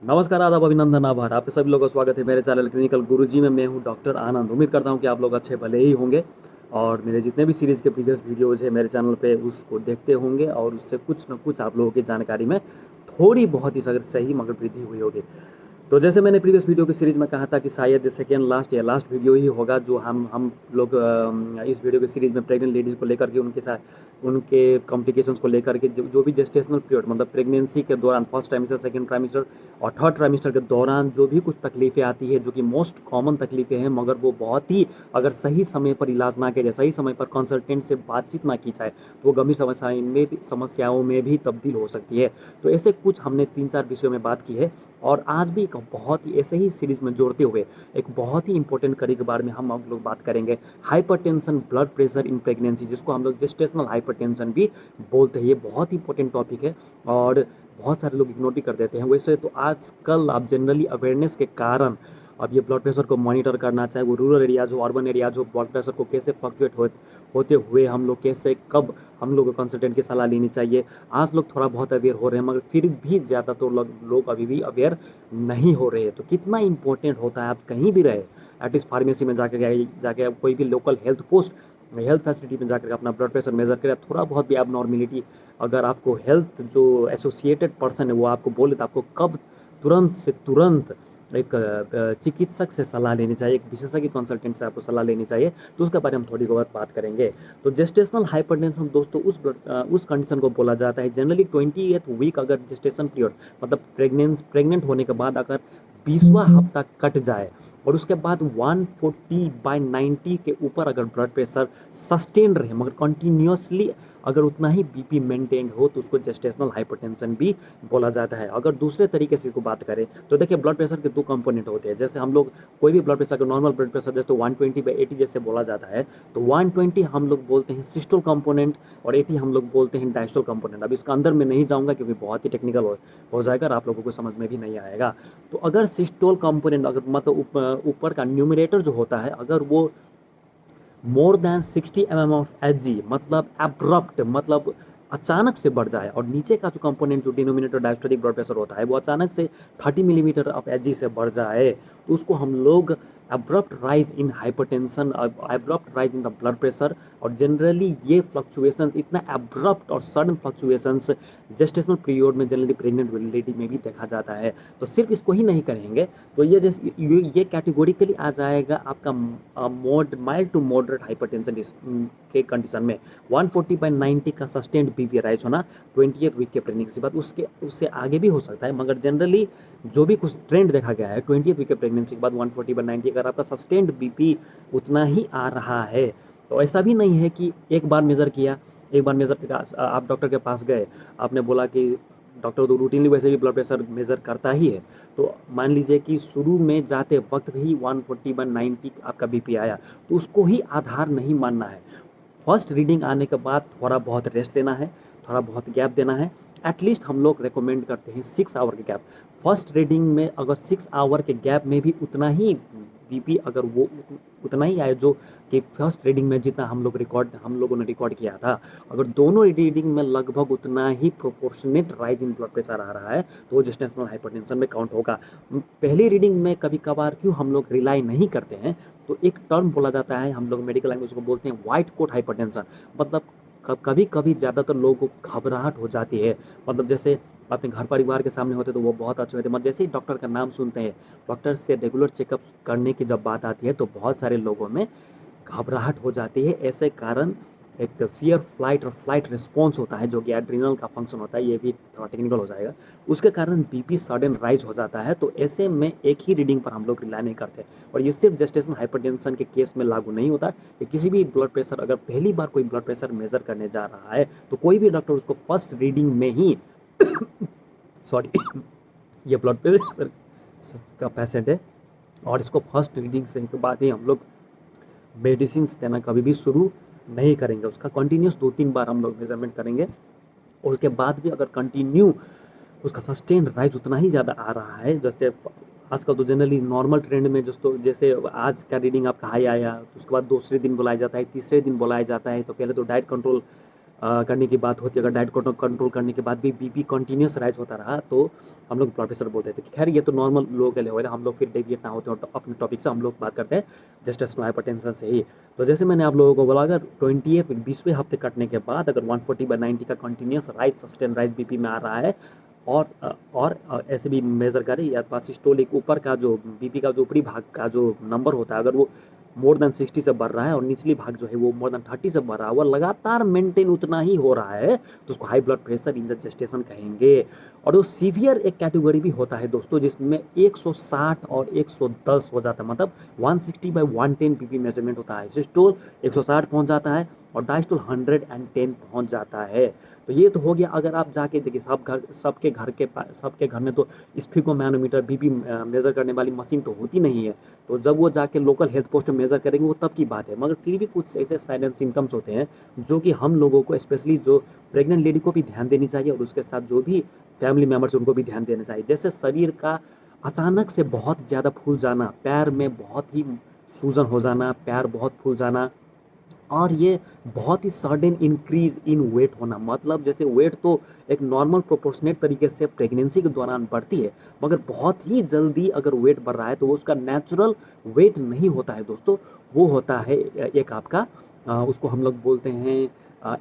नमस्कार, आदाब, अभिनंदन, आभार। आपके सभी लोगों का स्वागत है मेरे चैनल क्लिनिकल गुरुजी में। मैं हूं डॉक्टर आनंद। उम्मीद करता हूं कि आप लोग अच्छे भले ही होंगे और मेरे जितने भी सीरीज़ के प्रीवियस वीडियोज़ है मेरे चैनल पे उसको देखते होंगे और उससे कुछ न कुछ आप लोगों की जानकारी में थोड़ी बहुत ही सही मगर वृद्धि हुई होगी। तो जैसे मैंने प्रीवियस वीडियो की सीरीज़ में कहा था कि शायद सेकेंड लास्ट या लास्ट वीडियो ही होगा जो हम लोग इस वीडियो की सीरीज़ में प्रेग्नेंट लेडीज़ को लेकर के उनके साथ उनके कॉम्प्लिकेशंस को लेकर के जो भी जेस्टेशनल पीरियड मतलब प्रेगनेंसी के दौरान फर्स्ट ट्राइमेस्टर, सेकंड ट्राइमेस्टर और थर्ड ट्राइमेस्टर के दौरान जो भी कुछ तकलीफ़ें आती है, जो कि मोस्ट कॉमन तकलीफ़ें हैं, मगर वो बहुत ही अगर सही समय पर इलाज ना किया जाए, सही समय पर कंसल्टेंट से बातचीत ना की जाए तो वो गंभीर समस्याओं में भी तब्दील हो सकती है। तो ऐसे कुछ हमने 3-4 विषयों में बात की है और आज भी एक बहुत ही ऐसे ही सीरीज़ में जोड़ते हुए एक बहुत ही इंपॉर्टेंट कड़ी के बारे में हम लोग बात करेंगे। Hypertension, blood pressure in pregnancy, जिसको हम लोग जेस्टेशनल हाइपरटेंशन भी बोलते हैं। ये बहुत ही इंपॉर्टेंट टॉपिक है और बहुत सारे लोग इग्नोर भी कर देते हैं। वैसे तो आजकल आप जनरली अवेयरनेस के कारण अब ये ब्लड प्रेशर को मॉनिटर करना, चाहे वो रूरल एरियाज हो, अर्बन एरियाज हो, ब्लड प्रेशर को कैसे फ्लक्चुएट होते हुए हम लोग कैसे कब हम लोग को कंसल्टेंट की सलाह लेनी चाहिए। आज लोग थोड़ा बहुत अवेयर हो रहे हैं मगर फिर भी ज़्यादातर लोग अभी भी अवेयर नहीं हो रहे हैं। तो कितना इंपॉर्टेंट होता है आप कहीं भी रहे, एटलीस्ट फार्मेसी में जाके कोई भी लोकल हेल्थ फैसिलिटी में जाकर अपना ब्लड प्रेशर मेजर करें। थोड़ा बहुत भी आप नॉर्मेलिटी अगर आपको हेल्थ जो एसोसिएटेड पर्सन है वो आपको बोले तो आपको कब तुरंत से तुरंत एक चिकित्सक से सलाह लेनी चाहिए, एक विशेषज्ञ कंसल्टेंट से आपको सलाह लेनी चाहिए। तो उसके बारे में हम थोड़ी बहुत बात करेंगे। तो जेस्टेशनल हाइपरटेंशन दोस्तों उस कंडीशन को बोला जाता है जनरली 20th वीक, अगर जेस्टेशन पीरियड मतलब प्रेग्नेंट होने के बाद अगर 20वां हफ्ता कट जाए और उसके बाद 140/90 के ऊपर अगर ब्लड प्रेशर सस्टेन रहे मगर कंटिन्यूसली अगर उतना ही बीपी मेंटेन हो तो उसको जेस्टेशनल हाइपरटेंशन भी बोला जाता है। अगर दूसरे तरीके से इसको बात करें तो देखिए ब्लड प्रेशर के दो कंपोनेंट होते हैं। जैसे हम लोग कोई भी ब्लड प्रेशर का नॉर्मल ब्लड प्रेशर जैसे 120/80 जैसे बोला जाता है, तो 120 हम लोग बोलते हैं सिस्टोल कंपोनेंट और 80 हम लोग बोलते हैं डायस्टोल कंपोनेंट। अब इसका अंदर में नहीं जाऊंगा क्योंकि बहुत ही टेक्निकल हो जाएगा और आप लोगों को समझ में भी नहीं आएगा। तो अगर सिस्टोल कंपोनेंट अगर मतलब ऊपर का न्यूमरेटर जो होता है अगर वो more than 60 mm of H मतलब एब्रप्ट मतलब अचानक से बढ़ जाए और नीचे का जो कंपोनेंट जो डिनोमिनेटर डायस्टोलिक ब्लड प्रेशर होता है वो अचानक से 30 mm ऑफ एच से बढ़ जाए तो उसको हम लोग abrupt rise in hypertension, abrupt rise in the blood pressure. और जनरली ये फ्लक्चुएशन इतना एब्रप्ट और सडन फ्लक्चुएशंस जेस्टेशनल पीरियड में जनरली प्रेग्नेंट लेडी में भी देखा जाता है। तो सिर्फ इसको ही नहीं करेंगे तो ये कैटेगोरिकली आ जाएगा आपका माइल्ड टू मॉडरेट हाइपरटेंशन के कंडीशन में। 140/90 का सस्टेन्ड बीपी राइज होना 20th वीक के प्रेगनेंसी के बाद उससे आगे भी हो सकता है मगर जनरली जो भी कुछ ट्रेंड देखा गया है 20th वीक के प्रेगनेंसी के बाद 140/90 अगर आपका सस्टेन्ड बीपी उतना ही आ रहा है तो ऐसा भी नहीं है कि एक बार मेज़र किया, एक बार मेज़र आप डॉक्टर के पास गए, आपने बोला कि डॉक्टर तो रूटीनली वैसे भी ब्लड प्रेशर मेज़र करता ही है। तो मान लीजिए कि शुरू में जाते वक्त ही 140/90 आपका बीपी आया तो उसको ही आधार नहीं मानना है। फर्स्ट रीडिंग आने के बाद थोड़ा बहुत रेस्ट लेना है, थोड़ा बहुत गैप देना है। एटलीस्ट हम लोग रेकमेंड करते हैं 6 आवर के गैप। फर्स्ट रीडिंग में अगर 6 आवर के गैप में भी उतना ही बीपी अगर वो उतना ही आए जो कि फर्स्ट रीडिंग में जितना हम लोगों ने रिकॉर्ड किया था, अगर दोनों रीडिंग में लगभग उतना ही proportionate rise in blood pressure आ रहा है तो वो जेस्टेशनल हाइपरटेंशन में काउंट होगा। पहली रीडिंग में कभी कभार क्यों हम लोग रिलाई नहीं करते हैं तो एक टर्म बोला जाता है, हम लोग मेडिकल लैंग्वेज को बोलते हैं व्हाइट कोट हाइपरटेंशन। मतलब कभी कभी ज़्यादातर लोगों को घबराहट हो जाती है। मतलब जैसे अपने घर परिवार के सामने होते तो वो बहुत अच्छे होते, मतलब जैसे ही डॉक्टर का नाम सुनते हैं, डॉक्टर से रेगुलर चेकअप करने की जब बात आती है तो बहुत सारे लोगों में घबराहट हो जाती है। ऐसे कारण एक फियर फ्लाइट और फ्लाइट रिस्पॉन्स होता है जो कि एड्रिनल का फंक्शन होता है, ये भी थोड़ा टेक्निकल हो जाएगा। उसके कारण बीपी सडन राइज हो जाता है। तो ऐसे में एक ही रीडिंग पर हम लोग रिलाई नहीं करते और ये सिर्फ जेस्टेशनल हाइपरटेंशन के केस में लागू नहीं होता। कि किसी भी ब्लड प्रेशर अगर पहली बार कोई ब्लड प्रेशर मेजर करने जा रहा है तो कोई भी डॉक्टर उसको फर्स्ट रीडिंग में ही सॉरी ये ब्लड प्रेशर का पेशेंट है और इसको फर्स्ट रीडिंग से के बाद ही हम लोग मेडिसिन देना कभी भी शुरू नहीं करेंगे। उसका कंटिन्यूस 2-3 बार हम लोग मेजरमेंट करेंगे और उसके बाद भी अगर कंटिन्यू उसका सस्टेन राइज उतना ही ज़्यादा आ रहा है, जैसे आजकल तो जनरली नॉर्मल ट्रेंड में जैसे आज का रीडिंग आपका हाई आया तो उसके बाद दूसरे दिन बुलाया जाता है, तीसरे दिन बुलाया जाता है। तो पहले तो डाइट कंट्रोल करने की बात होती है, अगर डाइट को कंट्रोल करने के बाद भी बीपी कंटिन्यूस राइज होता रहा तो हम लोग ब्लड प्रेशर बोलते थे। खैर ये तो नॉर्मल लोगों के लिए हो रहा है, हम लोग फिर डेविएट ना होते हैं और अपने टॉपिक से हम लोग बात करते हैं जेस्टेशनल हाइपरटेंशन से ही। तो जैसे मैंने आप लोगों को बोला, अगर 20वें हफ्ते कटने के बाद अगर 140/90 का continuous rise sustain rise BP में आ रहा है और ऐसे भी मेजर करें या सिस्टोलिक ऊपर का जो बीपी का जो ऊपरी भाग का जो नंबर होता है, अगर वो मोर देन 60 से बढ़ रहा है और निचली भाग जो है वो मोर देन 30 से बढ़ रहा है, वो लगातार मेंटेन उतना ही हो रहा है, तो उसको high blood pressure in the gestation कहेंगे। और वो सीवियर एक कैटेगरी भी होता है दोस्तों, जिसमें 160 और 110 हो जाता है, मतलब 160/110 बीपी मेजरमेंट होता है। सिस्टोल 160 पहुंच जाता है और डायस्टोल 110 पहुंच जाता है। तो ये तो हो गया। अगर आप जाके देखिए सबके घर में तो स्फिगोमैनोमीटर बीपी मेजर करने वाली मशीन तो होती नहीं है, तो जब वो जाके लोकल हेल्थ पोस्ट में मेजर करेंगे वो तब की बात है। मगर फिर भी कुछ ऐसे साइलेंट सिम्टम्स होते हैं जो कि हम लोगों को, स्पेशली जो प्रेग्नेंट लेडी को भी ध्यान देनी चाहिए और उसके साथ जो भी फैमिली मेम्बर्स उनको भी ध्यान देना चाहिए। जैसे शरीर का अचानक से बहुत ज़्यादा फूल जाना, पैर में बहुत ही सूजन हो जाना, पैर बहुत फूल जाना, और ये बहुत ही सडन इंक्रीज इन वेट होना। मतलब जैसे वेट तो एक नॉर्मल प्रोपोर्शनेट तरीके से प्रेगनेंसी के दौरान बढ़ती है, मगर बहुत ही जल्दी अगर वेट बढ़ रहा है तो वो उसका नेचुरल वेट नहीं होता है दोस्तों, वो होता है एक आपका उसको हम लोग बोलते हैं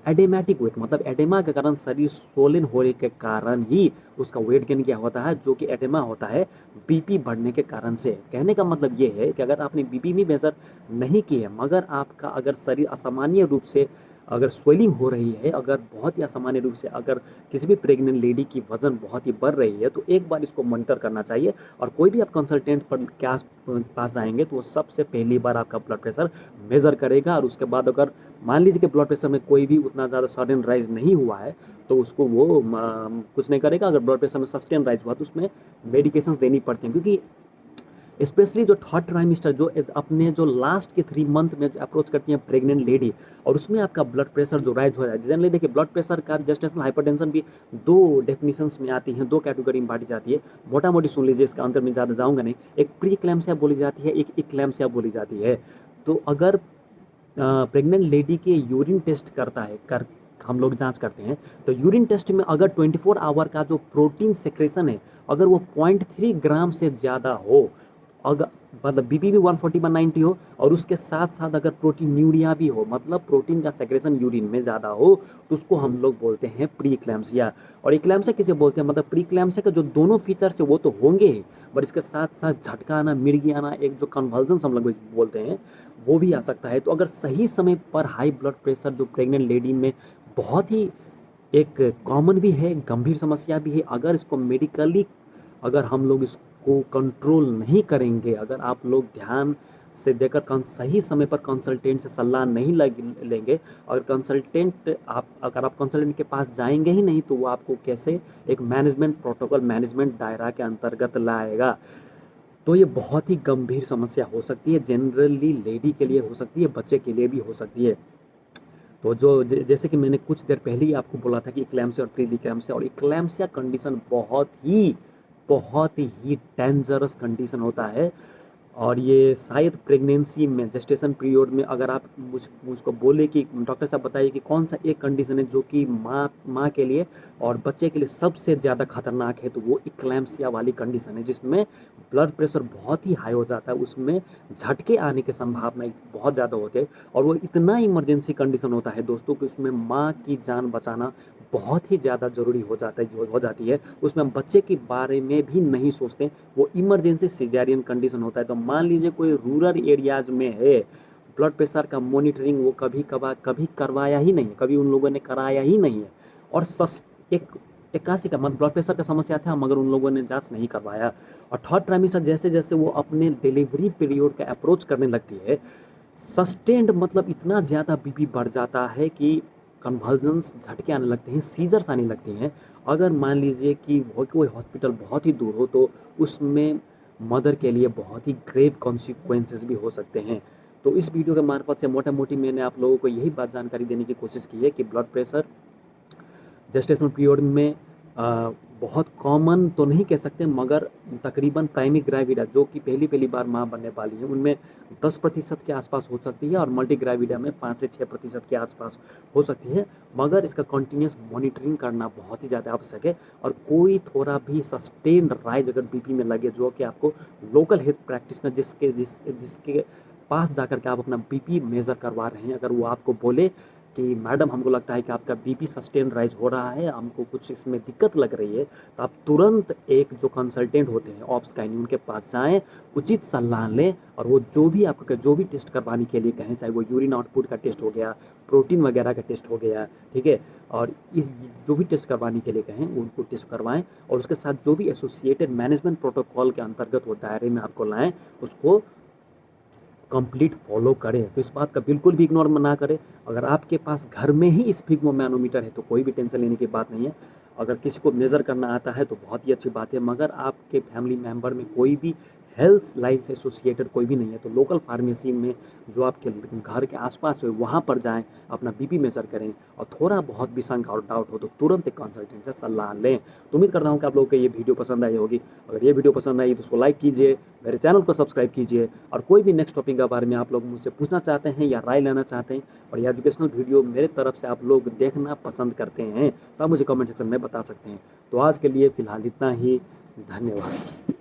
एडेमेटिक वेट। मतलब एडेमा के कारण शरीर स्वोलन होने के कारण ही उसका वेट गेन क्या होता है, जो कि एडेमा होता है बीपी बढ़ने के कारण से। कहने का मतलब ये है कि अगर आपने बीपी भी मेजर नहीं की है, मगर आपका अगर शरीर असामान्य रूप से अगर स्वेलिंग हो रही है, अगर बहुत ही असामान्य रूप से अगर किसी भी प्रेग्नेंट लेडी की वजन बहुत ही बढ़ रही है, तो एक बार इसको मॉनिटर करना चाहिए। और कोई भी आप कंसल्टेंट पर क्या पास जाएंगे तो वो सबसे पहली बार आपका ब्लड प्रेशर मेज़र करेगा, और उसके बाद अगर मान लीजिए कि ब्लड प्रेशर में कोई भी उतना ज़्यादा सडन राइज नहीं हुआ है तो उसको वो कुछ नहीं करेगा। अगर ब्लड प्रेशर में सस्टेन राइज हुआ तो उसमें मेडिकेशंस देनी पड़ती हैं, क्योंकि स्पेशली जो थर्ड ट्राइमेस्टर जो अपने जो लास्ट के 3 मंथ में जो अप्रोच करती हैं प्रेग्नेंट लेडी, और उसमें आपका ब्लड प्रेशर जो राइज हो जाए। जनरली देखिए ब्लड प्रेशर का जेस्टेशनल हाइपरटेंशन भी 2 डेफिनेशंस में आती हैं, 2 कैटेगरी में बांटी जाती है। मोटा मोटी सुन लीजिए, इसका अंतर में ज़्यादा जाऊँगा नहीं। एक प्री क्लैम्सिया बोली जाती है, एक इक्लैम्सिया बोली जाती है। तो अगर प्रेग्नेंट लेडी के यूरिन टेस्ट हम लोग जांच करते हैं, तो यूरिन टेस्ट में अगर 24 आवर का जो प्रोटीन सेक्रेशन है, अगर वो 0.3 ग्राम से ज़्यादा हो, अगर मतलब बीपी भी 140/90 हो और उसके साथ साथ अगर प्रोटीन्यूरिया भी हो, मतलब प्रोटीन का सेक्रेशन यूरिन में ज़्यादा हो, तो उसको हम लोग बोलते हैं प्री इक्लैम्सिया। और इक्लैम्सिया किसे बोलते हैं, मतलब प्री इक्लैम्सिया के जो दोनों फीचर्स है वो तो होंगे ही, बट इसके साथ साथ झटका आना, मिर्गी आना, एक जो कन्वल्जन्स हम लोग बोलते हैं वो भी आ सकता है। तो अगर सही समय पर हाई ब्लड प्रेशर जो प्रेग्नेंट लेडी में बहुत ही एक कॉमन भी है, गंभीर समस्या भी है, अगर इसको मेडिकली अगर हम लोग इसको कंट्रोल नहीं करेंगे, अगर आप लोग ध्यान से देकर सही समय पर कंसल्टेंट से सलाह नहीं लेंगे, और अगर आप कंसल्टेंट के पास जाएंगे ही नहीं, तो वो आपको कैसे एक मैनेजमेंट प्रोटोकॉल, मैनेजमेंट दायरा के अंतर्गत लाएगा। तो ये बहुत ही गंभीर समस्या हो सकती है, जनरली लेडी के लिए हो सकती है, बच्चे के लिए भी हो सकती है। तो जैसे कि मैंने कुछ देर पहले ही आपको बोला था कि इक्लैम्सिया और प्री इक्लैम्सिया, और इक्लैम्सिया कंडीशन बहुत ही डेंजरस कंडीशन होता है। और ये शायद प्रेगनेंसी में जेस्टेशन पीरियड में अगर आप मुझको बोले कि डॉक्टर साहब बताइए कि कौन सा एक कंडीशन है जो कि माँ के लिए और बच्चे के लिए सबसे ज़्यादा खतरनाक है, तो वो इक्लैम्सिया वाली कंडीशन है, जिसमें ब्लड प्रेशर बहुत ही हाई हो जाता है, उसमें झटके आने की संभावना बहुत ज़्यादा होती है। और वो इतना इमरजेंसी कंडीशन होता है दोस्तों कि उसमें माँ की जान बचाना बहुत ही ज़्यादा ज़रूरी हो जाती है। उसमें हम बच्चे के बारे में भी नहीं सोचते, वो इमरजेंसी सिजेरियन कंडीशन होता है। तो मान लीजिए कोई रूरल एरियाज में है, ब्लड प्रेशर का मॉनिटरिंग वो कभी करवाया ही नहीं, कभी उन लोगों ने कराया ही नहीं है, और एक 81 का मतलब ब्लड प्रेशर का समस्या था, मगर उन लोगों ने जांच नहीं करवाया। और थर्ड ट्राइमेस्टर जैसे जैसे वो अपने डिलीवरी पीरियड का अप्रोच करने लगती है, सस्टेन्ड मतलब इतना ज़्यादा बीपी बढ़ जाता है कि कन्वल्जन्स, झटके आने लगते हैं, सीजर्स आने लगते हैं। अगर मान लीजिए कि कोई हॉस्पिटल बहुत ही दूर हो, तो उसमें मदर के लिए बहुत ही ग्रेव कॉन्सिक्वेंसेस भी हो सकते हैं। तो इस वीडियो के मार्फत से मोटा मोटी मैंने आप लोगों को यही बात जानकारी देने की कोशिश की है कि ब्लड प्रेशर जेस्टेशनल पीरियड में बहुत कॉमन तो नहीं कह सकते, मगर तकरीबन प्राइमी ग्राविडा जो कि पहली बार माँ बनने वाली है उनमें 10% के आसपास हो सकती है, और मल्टी ग्राविडा में 5 से 6% के आसपास हो सकती है। मगर इसका कंटिन्यूस मॉनिटरिंग करना बहुत ही ज़्यादा आवश्यक है, और कोई थोड़ा भी सस्टेन्ड राइज अगर बीपी में लगे, जो कि आपको लोकल हेल्थ प्रैक्टिशनर जिसके पास जाकर के आप अपना बीपी मेज़र करवा रहे हैं, अगर वो आपको बोले कि मैडम हमको लगता है कि आपका बीपी सस्टेन राइज हो रहा है, हमको कुछ इसमें दिक्कत लग रही है, तो आप तुरंत एक जो कंसल्टेंट होते हैं ऑब्स गायनी उनके पास जाएं, उचित सलाह लें, और वो जो भी आपको जो भी टेस्ट करवाने के लिए कहें, चाहे वो यूरिन आउटपुट का टेस्ट हो गया, प्रोटीन वगैरह का टेस्ट हो गया, ठीक है, और इस जो भी टेस्ट करवाने के लिए कहें उनको टेस्ट करवाएं, और उसके साथ जो भी एसोसिएटेड मैनेजमेंट प्रोटोकॉल के अंतर्गत वो दायरे में आपको लाएं, उसको कंप्लीट फॉलो करें। तो इस बात का बिल्कुल भी इग्नोर ना करें। अगर आपके पास घर में ही स्फिग्मो मैनोमीटर है तो कोई भी टेंशन लेने की बात नहीं है। अगर किसी को मेज़र करना आता है तो बहुत ही अच्छी बात है, मगर आपके फैमिली मेम्बर में कोई भी हेल्थ लाइन से एसोसिएटेड कोई भी नहीं है तो लोकल फार्मेसी में जो आपके घर के आसपास है वहाँ पर जाएं, अपना बीपी मेज़र करें, और थोड़ा बहुत भी शंका और डाउट हो तो तुरंत एक कंसल्टेंट से सलाह लें। तो उम्मीद करता हूँ कि आप लोगों को ये वीडियो पसंद आई होगी। अगर ये वीडियो पसंद आई तो उसको लाइक कीजिए, मेरे चैनल को सब्सक्राइब कीजिए, और कोई भी नेक्स्ट टॉपिक के बारे में आप लोग मुझसे पूछना चाहते हैं या राय लेना चाहते हैं, और ये एजुकेशनल वीडियो मेरे तरफ से आप लोग देखना पसंद करते हैं, तो आप मुझे कमेंट सेक्शन में बता सकते हैं। तो आज के लिए फ़िलहाल इतना ही। धन्यवाद।